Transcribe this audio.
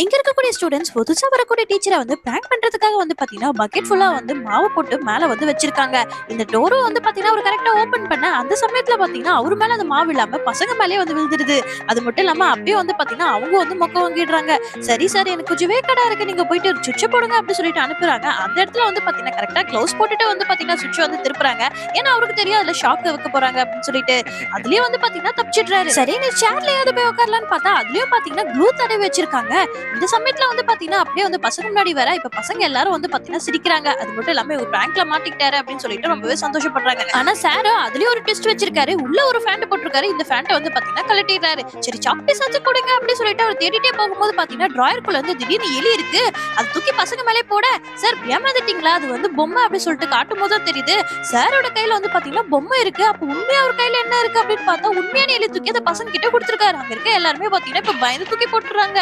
இங்க இருக்கக்கூடிய ஸ்டூடெண்ட்ஸ் புதுசா வரக்கூடிய டீச்சரை வந்து பிராங்க் பண்றதுக்காக வந்து பாத்தீங்கன்னா பக்கெட் ஃபுல்லா வந்து மாவு போட்டு மேல வந்து வச்சிருக்காங்க. இந்த டோரும் வந்து பாத்தீங்கன்னா ஒரு கரெக்டா ஓபன் பண்ண அந்த சமயத்துல பாத்தீங்கன்னா அவர் மேல அந்த மாவு இல்லாம பசங்க மேலயே வந்து விழுந்துருது. அது மட்டும் இல்லாம அப்பயே வந்து பாத்தீங்கன்னா அவங்க வந்து மொக்க வாங்கிடுறாங்க. சரி சார் எனக்கு கொஞ்சம் வேக்கடா இருக்கு, நீங்க போயிட்டு சுவிட்ச போடுங்க அப்படின்னு சொல்லிட்டு அனுப்புறாங்க. அந்த இடத்துல வந்து பாத்தீங்கன்னா கரெக்டா க்ளவுஸ் போட்டுட்டு வந்து பாத்தீங்கன்னா சுவிட்ச் வந்து திருப்புறாங்க. ஏன்னா அவருக்கு தெரியும் அதுல ஷாக் வைக்க போறாங்க அப்படின்னு சொல்லிட்டு அதுலயே வந்து பாத்தீங்கன்னா தப்பிச்சிடுறாரு. சரி நீ சேர்லயாவது போய் உட்காரலான்னு பார்த்தா அதுலயும் பாத்தீங்கன்னா க்ளூ தடவி வச்சிருக்காங்க. இந்த சமயத்துல வந்து பாத்தீங்கன்னா அப்படியே வந்து பசங்க முன்னாடி வர இப்ப பசங்க எல்லாரும் வந்து பாத்தீங்கன்னா சிரிக்கிறாங்க. அது மட்டும் இல்லாம ஒரு பிராங்க்ல மாட்டிக்கிட்டாரு அப்படின்னு சொல்லிட்டு ரொம்பவே சந்தோஷப்படுறாங்க. ஆனா சார் அதுலயும் ஒரு ட்விஸ்ட் வச்சிருக்காரு. உள்ள ஒரு ஃபேண்ட் போட்டிருக்காரு. இந்த ஃபேண்ட வந்து பாத்தீங்கன்னா கழட்டிடுறாரு. சரி சாப்பிட்டு சாச்சு கொடுங்க அப்படின்னு சொல்லிட்டு அவர் தேடிட்டே போகும்போது பாத்தீங்கன்னா டிராயருக்குள்ள வந்து திடீர்னு எலி இருக்கு. அது தூக்கி பசங்க மேலே போட சார் ஏமாந்துட்டீங்களா, அது வந்து பொம்மை அப்படின்னு சொல்லிட்டு காட்டும் போது தான் தெரியுது சாரோட கையில வந்து பாத்தீங்கன்னா பொம்மை இருக்கு. அப்ப உண்மையா அவர் கையில என்ன இருக்கு அப்படின்னு பார்த்தா உண்மையான எலி தூக்கி அந்த பசங்க கிட்ட கொடுத்திருக்காரு. அங்க இருக்க எல்லாருமே பாத்தீங்கன்னா இப்ப பயந்து தூக்கி போட்டுறாங்க.